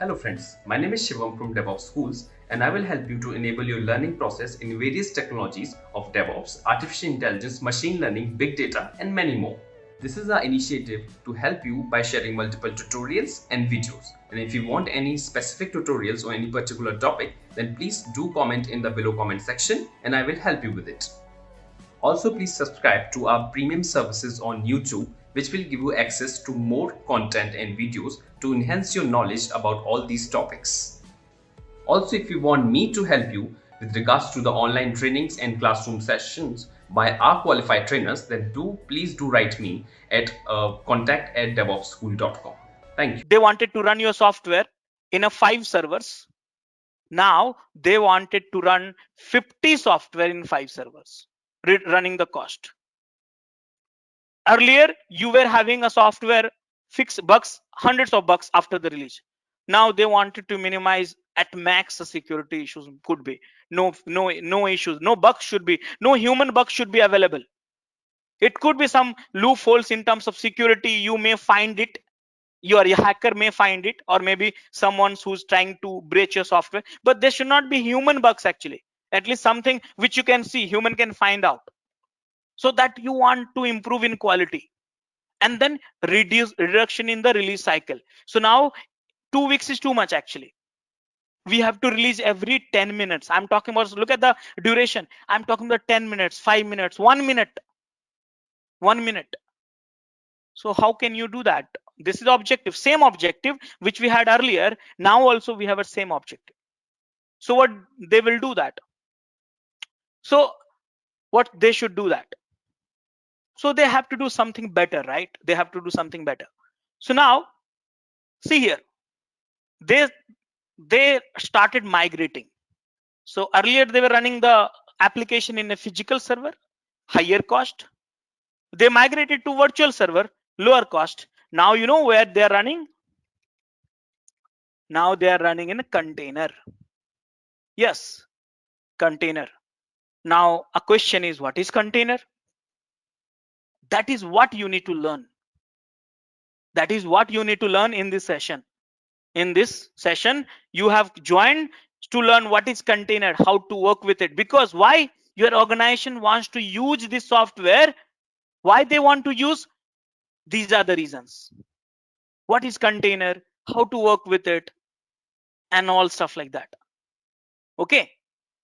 Hello friends, my name is Shivam from DevOps Schools and I will help you to enable your learning process in various technologies of DevOps, artificial intelligence, machine learning, big data and many more. This is our initiative to help you by sharing multiple tutorials and videos. And if you want any specific tutorials on any particular topic, then please do comment in the below comment section and I will help you with it. Also, please subscribe to our premium services on YouTube, which will give you access to more content and videos to enhance your knowledge about all these topics. Also, if you want me to help you with regards to the online trainings and classroom sessions by our qualified trainers, then please do write me at contact@devopsschool.com. Thank you. They wanted to run your software in a 5 servers. Now they wanted to run 50 software in 5 servers, running the cost. Earlier, you were having a software fix bugs, hundreds of bugs after the release. Now they wanted to minimize at max the security issues could be. No issues, no bugs should be, no human bugs should be available. It could be some loopholes in terms of security. You may find it, your hacker may find it, or maybe someone who's trying to breach your software, but there should not be human bugs actually. At least something which you can see, human can find out. So that you want to improve in quality. And then reduction in the release cycle. So now 2 weeks is too much actually. We have to release every 10 minutes. I'm talking about, look at the duration. I'm talking about 10 minutes, 5 minutes, 1 minute, 1 minute. So how can you do that? This is the objective, same objective which we had earlier. Now also we have a same objective. So what they will do that? So what they should do that? So they have to do something better, right? They have to do something better. So now see here, they started migrating. So earlier they were running the application in a physical server, higher cost. They migrated to virtual server, lower cost. Now you know where they are running. Now they are running in a container. Yes, container. Now a question is, what is container? That is what you need to learn. That is what you need to learn in this session. In this session, you have joined to learn what is container, how to work with it. Because why? Your organization wants to use this software. Why they want to use? These are the reasons. What is container? How to work with it? And all stuff like that. Okay.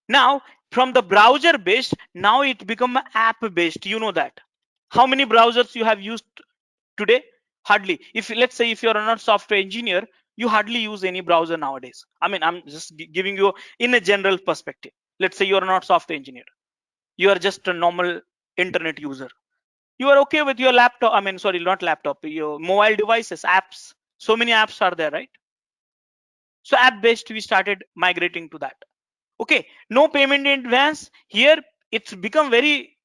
Now, from the browser based, now it become app based. You know that. How many browsers you have used today? Hardly. If let's say if you're not software engineer, you hardly use any browser nowadays. I mean, I'm just giving you in a general perspective. Let's say you're not software engineer. You are just a normal internet user. You are okay with your laptop. I mean, sorry, not laptop, your mobile devices, apps. So many apps are there, right? So app based, we started migrating to that. Okay, no payment in advance. Here it's become very,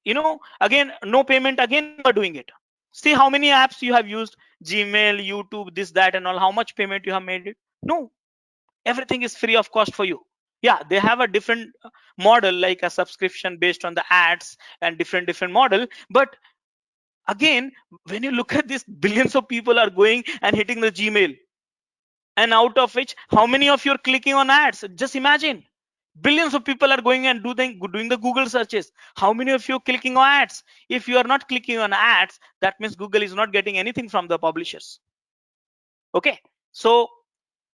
again, no payment, again you are doing it. See how many apps you have used, Gmail, YouTube, this, that, and all. How much payment you have made it? No, everything is free of cost for you. Yeah, they have a different model, like a subscription based on the ads and different model. But again, when you look at this, billions of people are going and hitting the Gmail, and out of which, how many of you are clicking on ads? Just imagine, billions of people are going and doing the Google searches. How many of you are clicking on ads? If you are not clicking on ads, that means Google is not getting anything from the publishers. Okay, so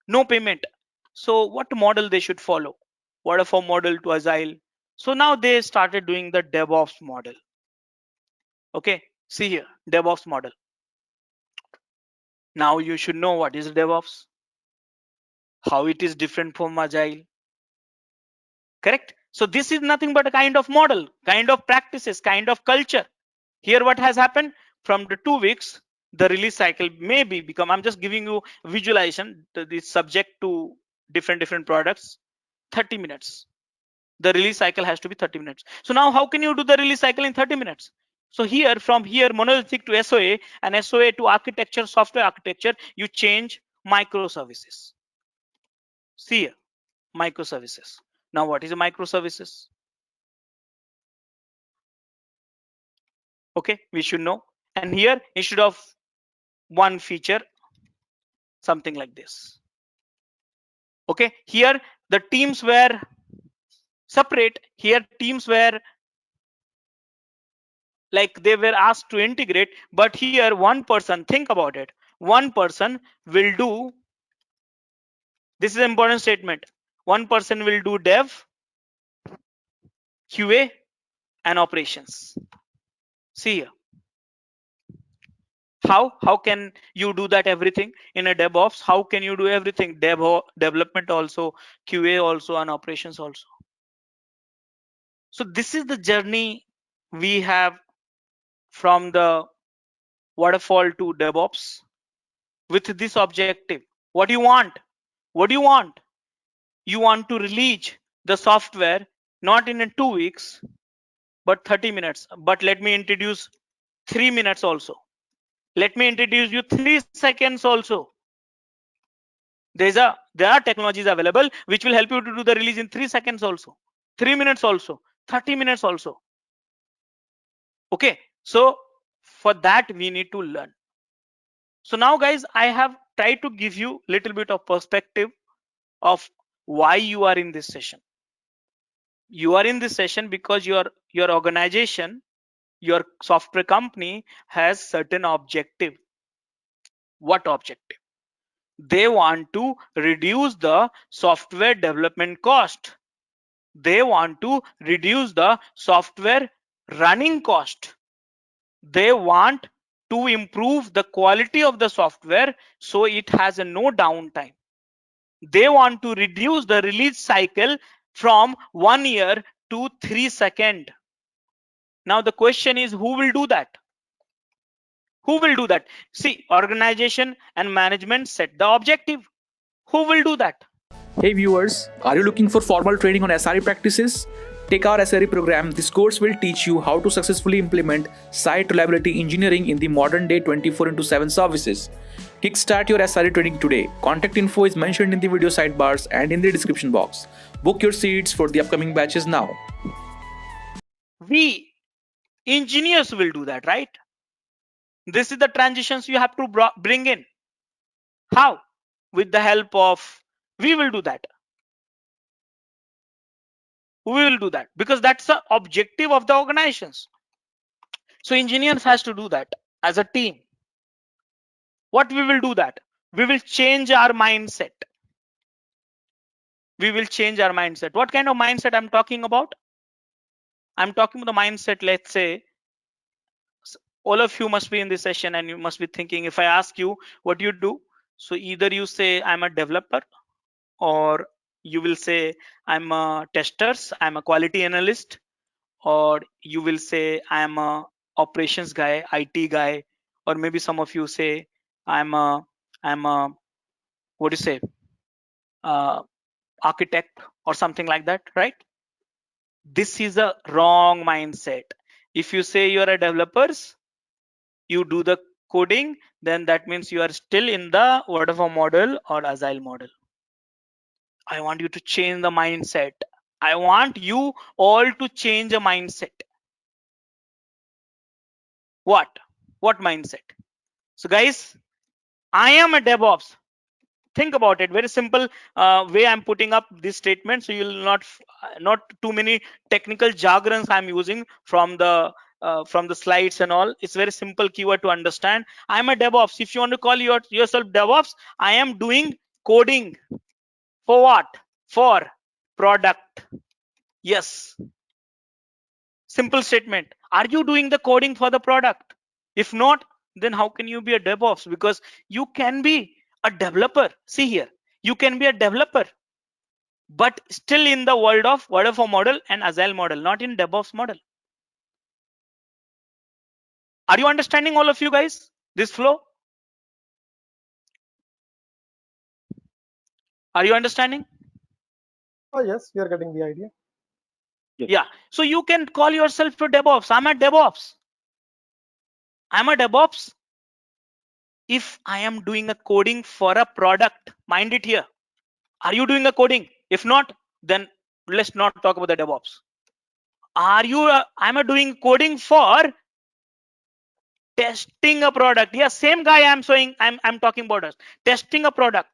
no payment. So what model they should follow? Waterfall model to Agile. So now they started doing the DevOps model. Okay, see here, DevOps model. Now you should know what is DevOps, how it is different from Agile. Correct? So this is nothing but a kind of model, kind of practices, kind of culture. Here what has happened, from the 2 weeks, the release cycle may be become, I'm just giving you visualization, the subject to different products, 30 minutes. The release cycle has to be 30 minutes. So now how can you do the release cycle in 30 minutes? So here, from here, monolithic to SOA, and SOA to architecture, software architecture, you change microservices. See here, microservices. Now what is a microservices? Okay, we should know. And here, instead of one feature, something like this. Okay, here the teams were separate. Here teams were like they were asked to integrate, but here one person, think about it, one person will do, this is an important statement, one person will do dev, QA and operations. See here, how can you do that everything in a DevOps? How can you do everything, development also, QA also, and operations also? So this is the journey we have from the waterfall to DevOps with this objective. What do you want? What do you want? You want to release the software not in 2 weeks, but 30 minutes. But let me introduce 3 minutes also. Let me introduce you 3 seconds also. There are technologies available which will help you to do the release in 3 seconds also, 3 minutes also, 30 minutes also. Okay, so for that we need to learn. So now guys, I have tried to give you a little bit of perspective of why you are in this session. You are in this session because your organization, your software company has certain objective. What objective? They want to reduce the software development cost. They want to reduce the software running cost. They want to improve the quality of the software so it has a no downtime. They want to reduce the release cycle from 1 year to 3 seconds. Now the question is, who will do that? Who will do that? See, organization and management set the objective. Who will do that? Hey viewers, are you looking for formal training on SRE practices? Take our SRE program. This course will teach you how to successfully implement site reliability engineering in the modern day 24/7 services. Kickstart your SRE training today. Contact info is mentioned in the video sidebars and in the description box. Book your seats for the upcoming batches now. We engineers will do that, right? This is the transitions you have to bring in. How? With the help of, we will do that. We will do that because that's the objective of the organizations. So engineers has to do that as a team. What we will do that? We will change our mindset. We will change our mindset. What kind of mindset I'm talking about? I'm talking about the mindset, let's say, all of you must be in this session and you must be thinking, if I ask you what you do, so either you say I'm a developer, or you will say I'm a testers, I'm a quality analyst, or you will say I'm a operations guy, IT guy, or maybe some of you say I'm a what do you say, architect or something like that, right? This is a wrong mindset. If you say you're a developers, you do the coding, then that means you are still in the waterfall model or agile model. I want you to change the mindset. I want you all to change a mindset. What mindset? So guys, I am a DevOps. Think about it. Very simple way I'm putting up this statement, so you'll not too many technical jargons I'm using from the slides and all. It's very simple keyword to understand. I'm a DevOps. If you want to call yourself DevOps, I am doing coding. For what? For product. Yes. Simple statement. Are you doing the coding for the product? If not, then how can you be a DevOps? Because you can be a developer. See here, you can be a developer, but still in the world of waterfall model and agile model, not in DevOps model. Are you understanding, all of you guys, this flow? Are you understanding? Oh yes, we are getting the idea. Yeah. So you can call yourself to DevOps. I'm a DevOps. I'm a DevOps if I am doing a coding for a product. Mind it here. Are you doing a coding? If not, then let's not talk about the DevOps. Are you? I'm a doing coding for testing a product. Yeah, same guy I'm showing. I'm talking about us testing a product.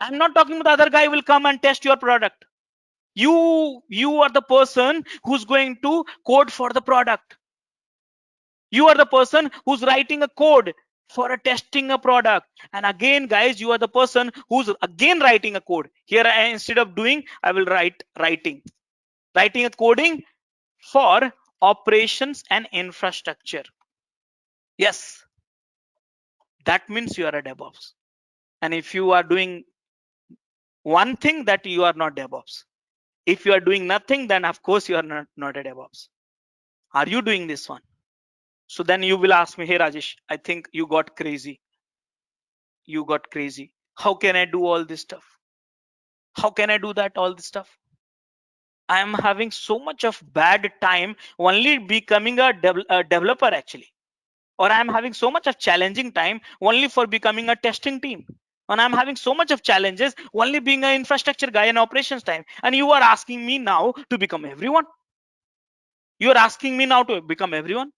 I'm not talking about the other guy will come and test your product. You are the person who's going to code for the product. You are the person who's writing a code for a testing a product. And again, guys, you are the person who's again writing a code. Here, instead of doing, I will writing a coding for operations and infrastructure. Yes, that means you are a DevOps. And if you are doing one thing, that you are not DevOps. If you are doing nothing, then of course you are not a DevOps. Are you doing this one? So then you will ask me, hey Rajesh, I think you got crazy. You got crazy. How can I do all this stuff? How can I do that, all this stuff? I am having so much of bad time only becoming a developer actually. Or I'm having so much of challenging time only for becoming a testing team. And I'm having so much of challenges only being an infrastructure guy and operations time. And you are asking me now to become everyone. You are asking me now to become everyone.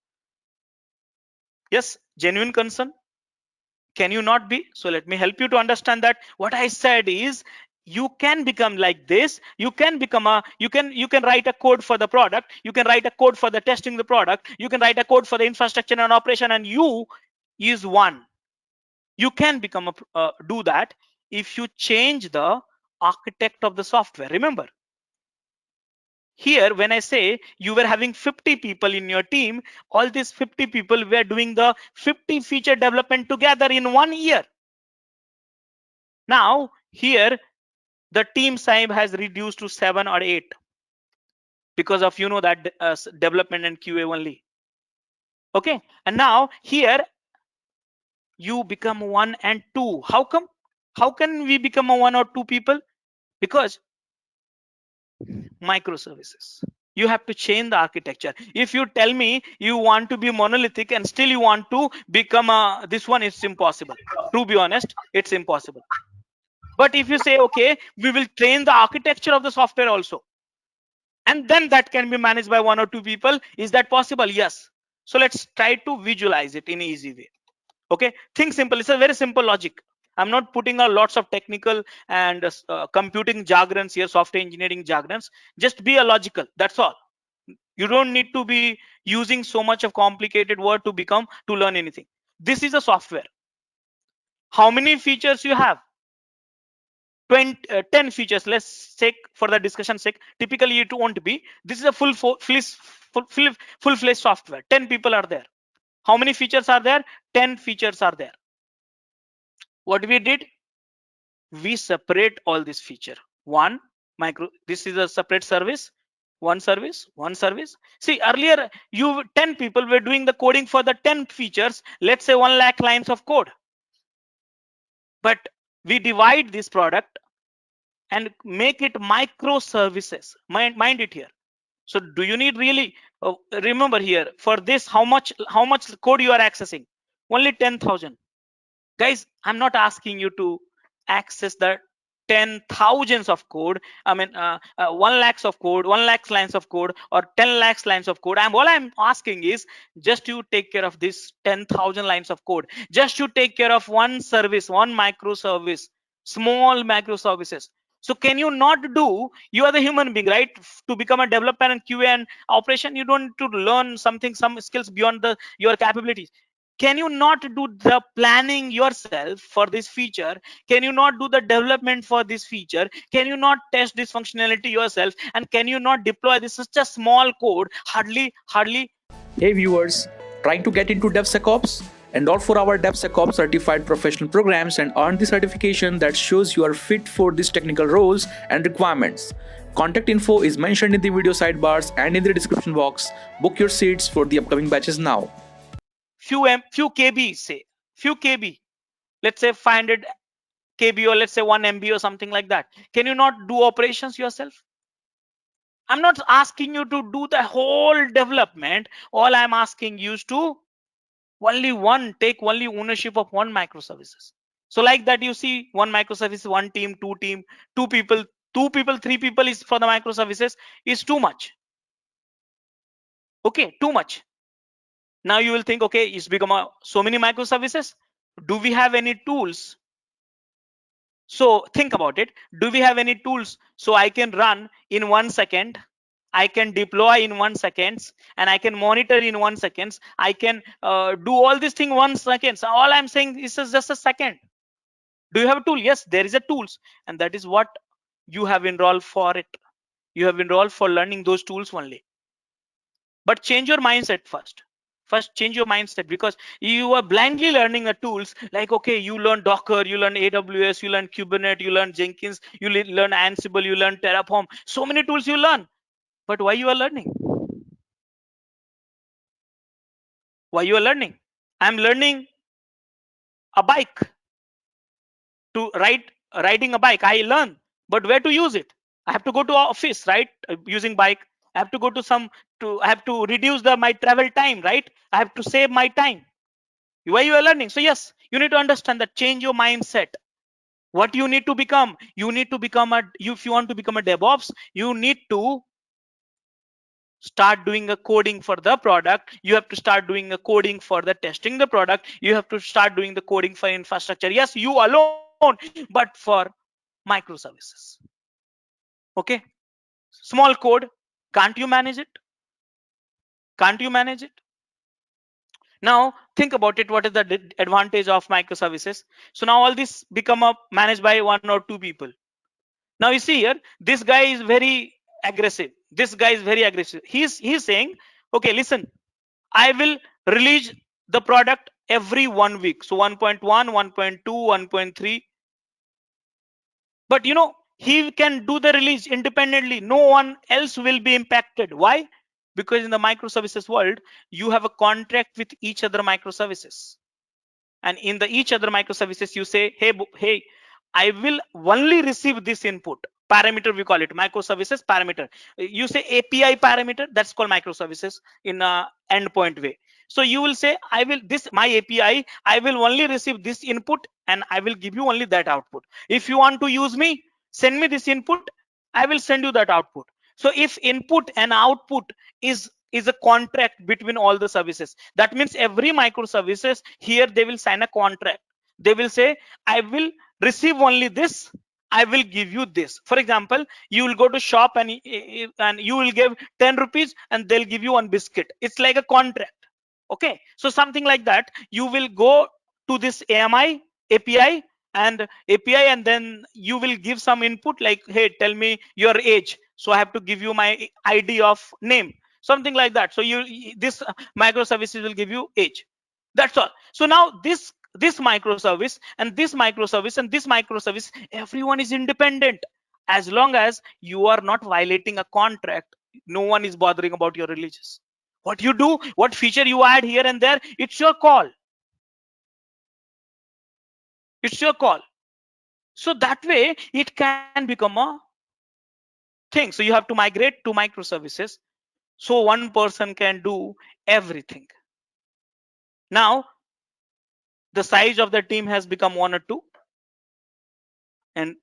Yes, genuine concern. Can you not be? So let me help you to understand that what I said is you can become like this. You can become you can write a code for the product. You can write a code for the testing the product. You can write a code for the infrastructure and operation, and you is one. You can become do that if you change the architect of the software. Remember, here when I say you were having 50 people in your team, all these 50 people were doing the 50 feature development together in 1 year. Now here the team size has reduced to 7 or 8 because of that development and QA only. Okay, and now here you become 1 and 2. How come? How can we become a 1 or 2 people? Because microservices. You have to change the architecture. If you tell me you want to be monolithic and still you want to become this one, it's impossible. To be honest, it's impossible. But if you say, okay, we will train the architecture of the software also, and then that can be managed by 1 or 2 people, is that possible? Yes. So let's try to visualize it in an easy way. Okay, think simple. It's a very simple logic. I'm not putting a lots of technical and computing jargons here, software engineering jargons. Just be a logical, that's all. You don't need to be using so much of complicated word to learn anything. This is a software. How many features you have? 10 features. Let's take for the discussion sake. Typically it won't be. This is a full-fledged software. 10 people are there. How many features are there? 10 features are there. What we did, we separate all this feature. This is a separate service. One service. See, earlier 10 people were doing the coding for the 10 features. Let's say 1 lakh lines of code. But we divide this product and make it microservices. Mind it here. So do you need really remember here for this how much code you are accessing? Only 10,000. Guys, I'm not asking you to access the 10,000s of code. I mean 1 lakhs of code, 1 lakhs lines of code, or 10 lakhs lines of code. All I'm asking is just you take care of this 10,000 lines of code. Just you take care of one service, one microservice, small microservices. So can you not do? You are the human being, right? To become a developer and QA and operation, you don't need to learn some skills beyond your capabilities. Can you not do the planning yourself for this feature? Can you not do the development for this feature? Can you not test this functionality yourself? And can you not deploy this such a small code? Hardly. Hey viewers, trying to get into DevSecOps? Enroll for our DevSecOps certified professional programs and earn the certification that shows you are fit for these technical roles and requirements. Contact info is mentioned in the video sidebars and in the description box. Book your seats for the upcoming batches now. Few KB, say few KB, let's say 500 KB, or let's say 1 MB or something like that. Can you not do operations yourself? I'm not asking you to do the whole development. All I'm asking you is to take only ownership of one microservices. So like that, you see, one microservice, one team, two people, 3 people is for the microservices is too much. Okay, too much. Now you will think, okay, it's become so many microservices. Do we have any tools So think about it. Do we have any tools so I can run in 1 second? I can deploy in 1 seconds, and I can monitor in 1 seconds. I can do all these things 1 second. So all I'm saying is just a second. Do you have a tool? Yes, there is a tools, and that is what you have enrolled for it. You have enrolled for learning those tools only. But change your mindset first. First change your mindset, because you are blindly learning the tools. Like, okay, you learn Docker, you learn AWS, you learn Kubernetes, you learn Jenkins, you learn Ansible, you learn Terraform. So many tools you learn. But why you are learning? Why you are learning? I'm learning a bike to riding a bike. I learn, but where to use it? I have to go to office, right? Using bike. I have to go to I have to reduce my travel time, right? I have to save my time. Why you are learning? So yes, you need to understand that. Change your mindset. What you need to become? You need to become if you want to become a DevOps, you need to start doing a coding for the product. You have to start doing a coding for the testing the product. You have to start doing the coding for infrastructure. Yes, you alone, but for microservices. Okay, small code, can't you manage it? Can't you manage it? Now think about it. What is the advantage of microservices? So now all this become up managed by 1 or 2 people. Now you see here, this guy is very aggressive. This guy is very aggressive. He's saying, okay, listen, I will release the product every 1 week. So 1.1, 1.2, 1.3. But you know, he can do the release independently. No one else will be impacted. Why? Because in the microservices world, you have a contract with each other microservices. And in the each other microservices, you say, hey, I will only receive this input parameter. We call it microservices parameter. You say API parameter, that's called microservices in a endpoint way. So you will say, I will this my API, I will only receive this input and I will give you only that output. If you want to use me, send me this input, I will send you that output. So if input and output is a contract between all the services, that means every microservices here, they will sign a contract. They will say, I will receive only this, I will give you this. For example, you will go to shop and you will give 10 rupees and they'll give you 1 biscuit. It's like a contract. Okay, so something like that. You will go to this API and then you will give some input like, hey, tell me your age, so I have to give you my ID of name, something like that. So this microservices will give you age. That's all. So now this microservice and this microservice and this microservice, everyone is independent. As long as you are not violating a contract, no one is bothering about your releases. What you do, what feature you add here and there, it's your call. It's your call. So that way it can become a thing. So you have to migrate to microservices so one person can do everything. Now the size of the team has become 1 or 2 and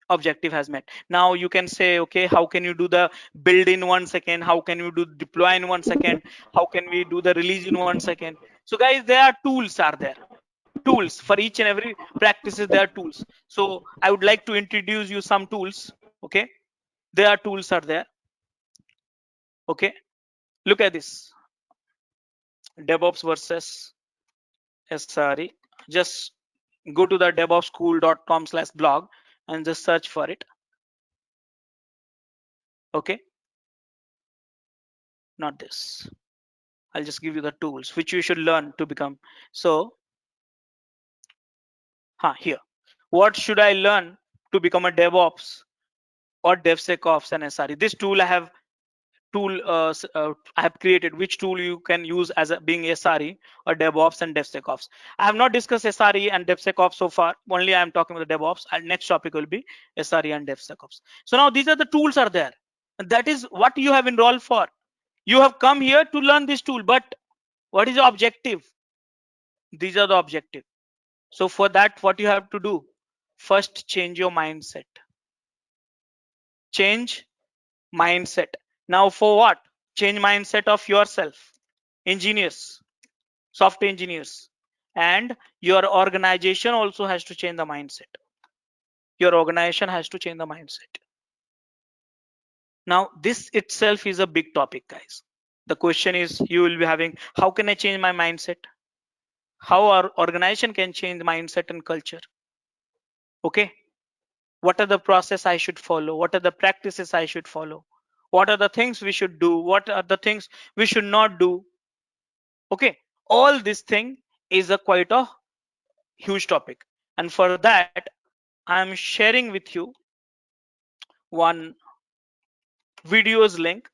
objective has met. Now you can say, okay, how can you do the build in 1 second? How can you do deploy in 1 second? How can we do the release in 1 second? So guys, there are tools are there. Tools for each and every practices, there are tools. So I would like to introduce you some tools. Okay, there are tools are there. Okay, look at this. DevOps versus SRE. Just go to the devopsschool.com/blog and just search for it. Okay, not this. I'll just give you the tools which you should learn to become. So here, what should I learn to become a DevOps or DevSecOps and SRE? This tool I have I have created, which tool you can use as being SRE or DevOps and DevSecOps. I have not discussed SRE and DevSecOps so far. Only I am talking about the DevOps. And next topic will be SRE and DevSecOps. So now these are the tools are there. And that is what you have enrolled for. You have come here to learn this tool, but what is the objective? These are the objective. So for that, what you have to do? First, change your mindset. Change mindset. Now for what? Change mindset of yourself, engineers, software engineers, and your organization also has to change the mindset. your organization has to change the mindset. Now, this itself is a big topic, guys. The question is, you will be having, how can I change my mindset? How our organization can change mindset and culture? Okay. What are the process I should follow? What are the practices I should follow? What are the things we should do? What are the things we should not do? Okay. All this thing is a quite a huge topic. And for that, I'm sharing with you one videos link,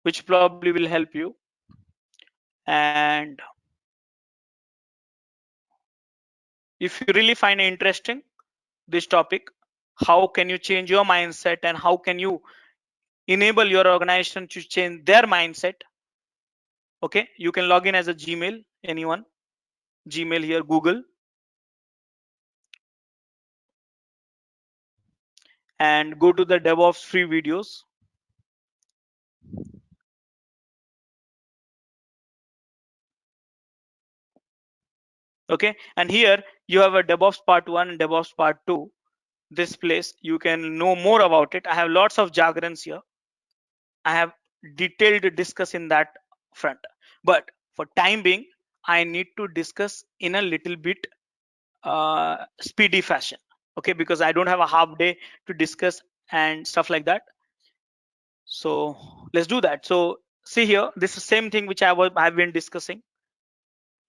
which probably will help you. And if you really find it interesting, this topic, how can you change your mindset and how can you enable your organization to change their mindset? Okay, you can log in as a Gmail, anyone, Gmail here, Google, and go to the DevOps free videos. Okay, and here you have a DevOps part 1 and DevOps part 2. This place you can know more about it. I have lots of jargons here. I have detailed discuss in that front, but for time being, I need to discuss in a little bit speedy fashion. Okay, because I don't have a half day to discuss and stuff like that. So let's do that. So see here, this is the same thing which I've been discussing.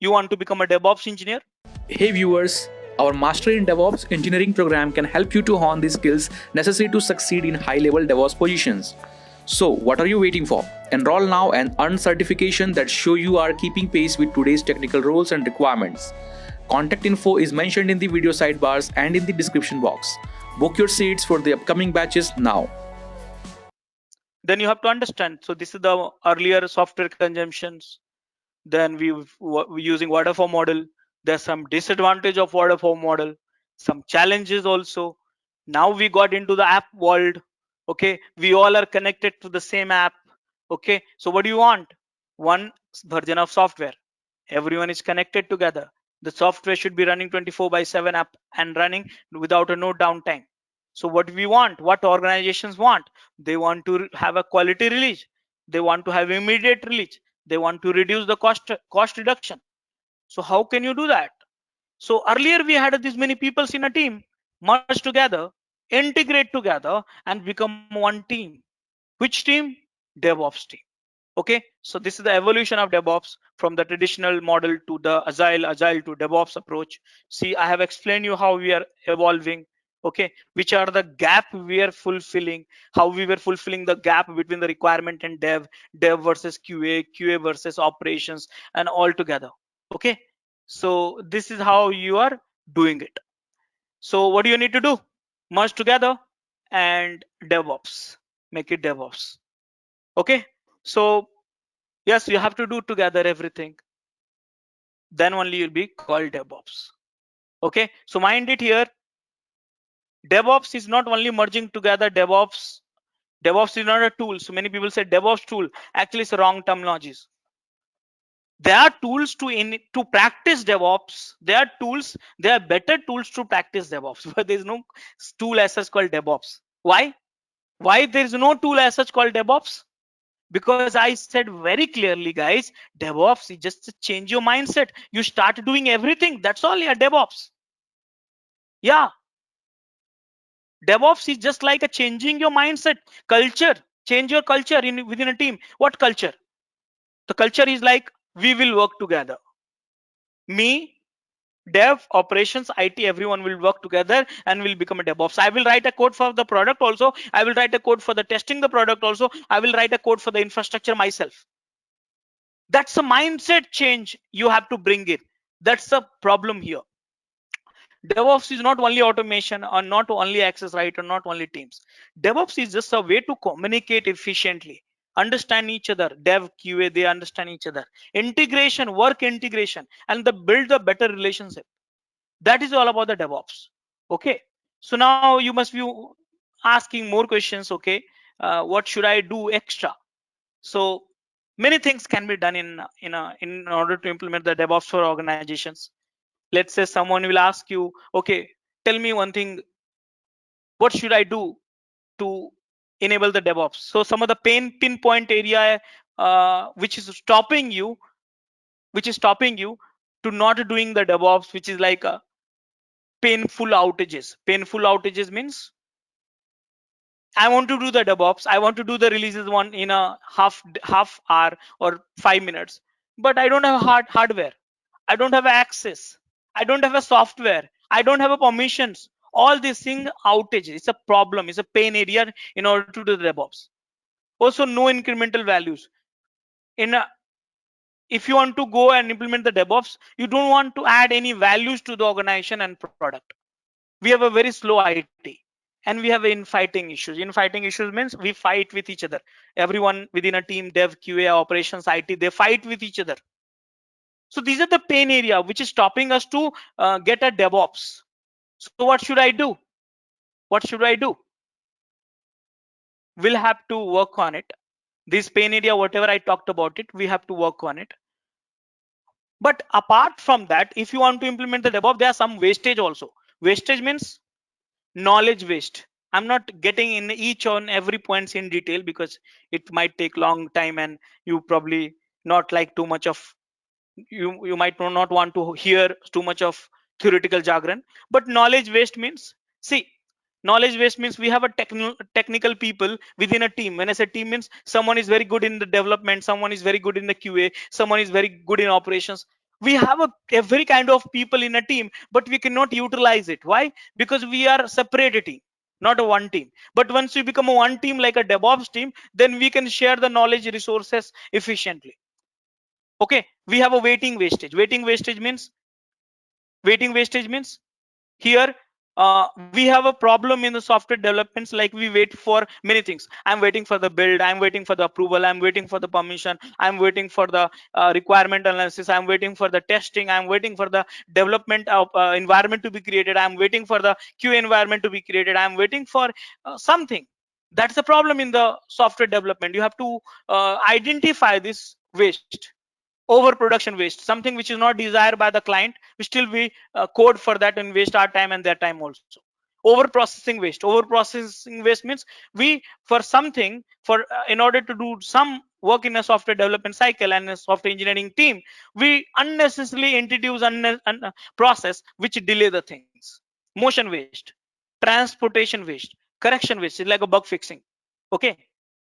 You want to become a DevOps engineer? Hey viewers, our Mastery in DevOps engineering program can help you to hone the skills necessary to succeed in high-level DevOps positions. So what are you waiting for? Enroll now and earn certification that show you are keeping pace with today's technical roles and requirements. Contact info is mentioned in the video sidebars and in the description box. Book your seats for the upcoming batches now. Then you have to understand. So this is the earlier software consumptions. Then we're using waterfall model. There's some disadvantage of waterfall model, some challenges also. Now we got into the app world. Okay, we all are connected to the same app. Okay, so what do you want? One version of software. Everyone is connected together. The software should be running 24/7 app and running without a no downtime. So what we want, what organizations want, they want to have a quality release. They want to have immediate release. They want to reduce the cost reduction. So how can you do that? So earlier we had this many people in a team, merge together, integrate together, and become one team. Which team? DevOps team. Okay, so this is the evolution of DevOps from the traditional model to the agile to DevOps approach. See, I have explained you how we are evolving. Okay, which are the gap we are fulfilling, how we were fulfilling the gap between the requirement and dev versus QA versus operations, and all together. Okay, so this is how you are doing it. So what do you need to do? Merge together and DevOps, make it DevOps. Okay, so yes, you have to do together everything. Then only you'll be called DevOps. Okay, so mind it here. DevOps is not only merging together DevOps. DevOps is not a tool. So many people say DevOps tool. Actually, it's a wrong terminologies. There are tools to practice DevOps. There are tools. There are better tools to practice DevOps. But there is no tool as such called DevOps. Why? Why there is no tool as such called DevOps? Because I said very clearly, guys, DevOps is just to change your mindset. You start doing everything. That's all. Yeah, DevOps. Yeah. DevOps is just like a changing your mindset, culture. Change your culture within a team. What culture? The culture is like we will work together. Me, dev, operations, IT, everyone will work together and will become a DevOps. I will write a code for the product also. I will write a code for the testing the product also. I will write a code for the infrastructure myself. That's a mindset change you have to bring in. That's the problem here. DevOps is not only automation or not only access, right, or not only teams. DevOps is just a way to communicate efficiently, understand each other. Dev, QA, they understand each other. Integration, work integration, and the build a better relationship. That is all about the DevOps. Okay, so now you must be asking more questions. Okay, what should I do extra? So many things can be done in order to implement the DevOps for organizations. Let's say someone will ask you, okay, tell me one thing what should I do to enable the DevOps? So some of the pinpoint area which is stopping you to not doing the DevOps, which is like painful outages. Painful outages means I want to do the DevOps, I want to do the releases one in a half hour or 5 minutes, but I don't have hardware, I don't have access, I don't have a software, I don't have a permissions. All these things outage. It's a problem. It's a pain area in order to do the DevOps. Also, no incremental values. If you want to go and implement the DevOps, you don't want to add any values to the organization and product. We have a very slow IT, and we have infighting issues. Infighting issues means we fight with each other. Everyone within a team, dev, QA, operations, IT, they fight with each other. So these are the pain area which is stopping us to get a DevOps. So what should I do? What should I do? We'll have to work on it. This pain area, whatever I talked about it, we have to work on it. But apart from that, if you want to implement the DevOps, there are some wastage also. Wastage means knowledge waste. I'm not getting in each on every points in detail because it might take long time and you probably not like too much of, you might not want to hear too much of theoretical jargon. But knowledge waste means, see, knowledge waste means we have a technical people within a team. When I say team means someone is very good in the development, someone is very good in the QA, someone is very good in operations. We have every kind of people in a team, but we cannot utilize it. Why? Because we are separated team, not a one team. But once we become a one team like a DevOps team, then we can share the knowledge resources efficiently. Okay, we have a waiting wastage. Waiting wastage means here we have a problem in the software developments. Like we wait for many things. I'm waiting for the build, I'm waiting for the approval, I'm waiting for the permission, I'm waiting for the requirement analysis, I'm waiting for the testing, I'm waiting for the development of environment to be created, I'm waiting for the QA environment to be created, I'm waiting for something. That's the problem in the software development. You have to identify this waste. Overproduction waste, something which is not desired by the client, we still we code for that and waste our time and their time also. Over processing waste means we for something for in order to do some work in a software development cycle and a software engineering team, we unnecessarily introduce process which delay the things. Motion waste, transportation waste, correction waste is like a bug fixing. Okay,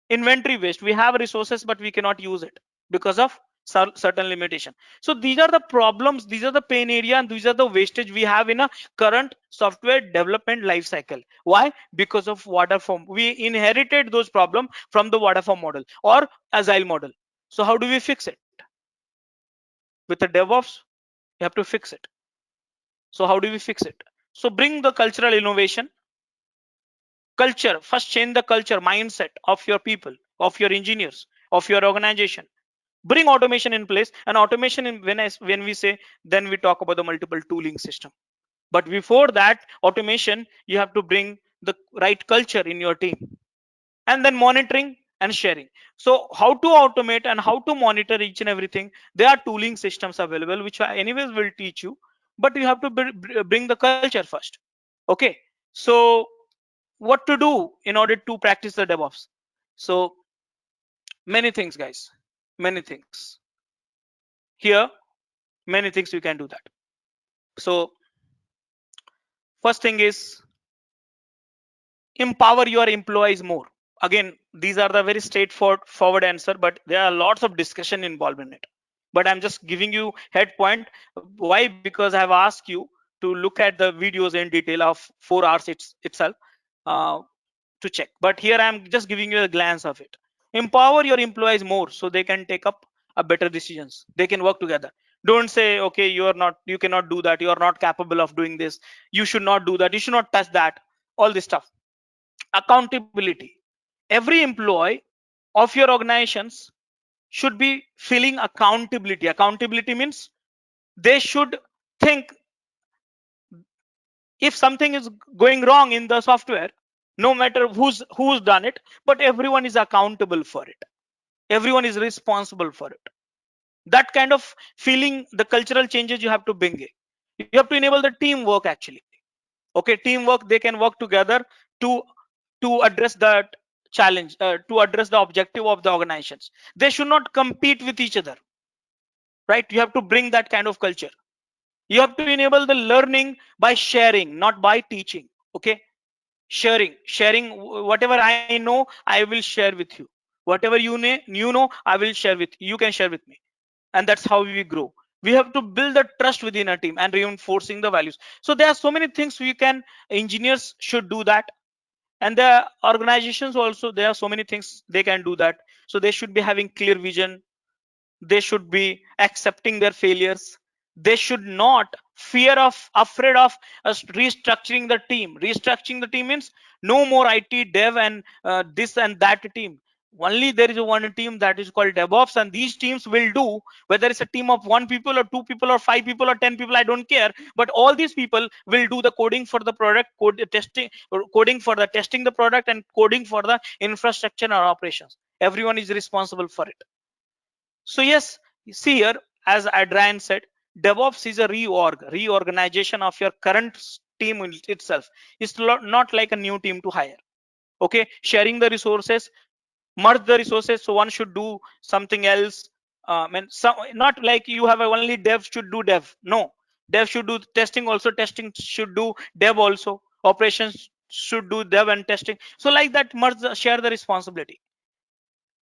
inventory waste, we have resources but we cannot use it because of certain limitation. So these are the problems, these are the pain area, and these are the wastage we have in a current software development life cycle. Why? Because of waterfall. We inherited those problems from the waterfall model or agile model. So how do we fix it? With the DevOps, you have to fix it. So how do we fix it? So bring the cultural innovation. Culture, first change the culture mindset of your people, of your engineers, of your organization. Bring automation in place. And automation when we say, then we talk about the multiple tooling system. But before that automation, you have to bring the right culture in your team, and then monitoring and sharing. So how to automate and how to monitor each and everything, there are tooling systems available which I anyways will teach you, but you have to bring the culture first. Okay, so what to do in order to practice the DevOps? So many things, guys, many things. Here, many things you can do that. So first thing is empower your employees more. Again, these are the very straightforward answer, but there are lots of discussion involved in it. But I'm just giving you head point. Why? Because I have asked you to look at the videos in detail of 4 hours itself to check. But here I'm just giving you a glance of it. Empower your employees more so they can take up a better decisions. They can work together. Don't say, okay, you cannot do that, you are not capable of doing this, you should not do that, you should not touch that, all this stuff. Accountability. Every employee of your organizations should be feeling accountability. Accountability means they should think if something is going wrong in the software, no matter who's done it, but everyone is accountable for it, everyone is responsible for it. That kind of feeling, the cultural changes you have to bring it. You have to enable the teamwork actually. Okay, teamwork, they can work together to address that challenge, to address the objective of the organizations. They should not compete with each other, right? You have to bring that kind of culture. You have to enable the learning by sharing, not by teaching. Okay, sharing whatever I know, I will share with you. Whatever you know, I will share with you. You can share with me, and that's how we grow. We have to build the trust within a team and reinforcing the values. So there are so many things we can, engineers should do that, and the organizations also, there are so many things they can do that. So they should be having clear vision, they should be accepting their failures, they should not afraid of us restructuring the team. Restructuring the team means no more IT dev and this and that team. Only there is a one team that is called DevOps, and these teams will do, whether it's a team of 1 people or 2 people or 5 people or 10 people, I don't care, but all these people will do the coding for the product, testing, or coding for the testing the product, and coding for the infrastructure and operations. Everyone is responsible for it. So yes, see here, as Adrian said, DevOps is a reorganization of your current team itself. It's not like a new team to hire. Okay, sharing the resources, merge the resources, so one should do something else. And not like you have only dev should do dev. No, dev should do testing also. Testing should do dev also. Operations should do dev and testing. So like that, share the responsibility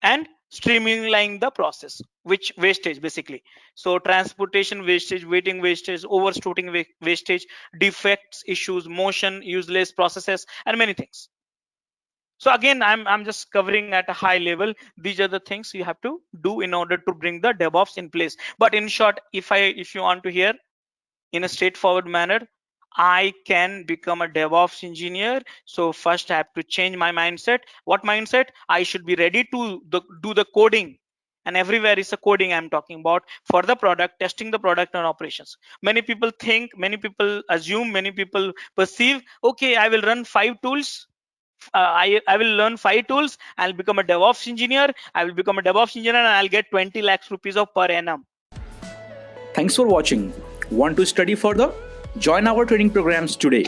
and streamlining the process, which wastage basically. So transportation wastage, waiting wastage, overshooting wastage, defects, issues, motion, useless processes, and many things. So again, I'm just covering at a high level. These are the things you have to do in order to bring the DevOps in place. But in short, if you want to hear in a straightforward manner, I can become a DevOps engineer. So first I have to change my mindset. What mindset? I should be ready to do the coding, and everywhere is a coding I'm talking about, for the product, testing the product and operations. Many people think, many people assume, many people perceive, okay, I will run 5 tools. I will learn 5 tools. I'll become a DevOps engineer. I will become a DevOps engineer and I'll get 20 lakhs rupees of per annum. Thanks for watching. Want to study further? Join our training programs today.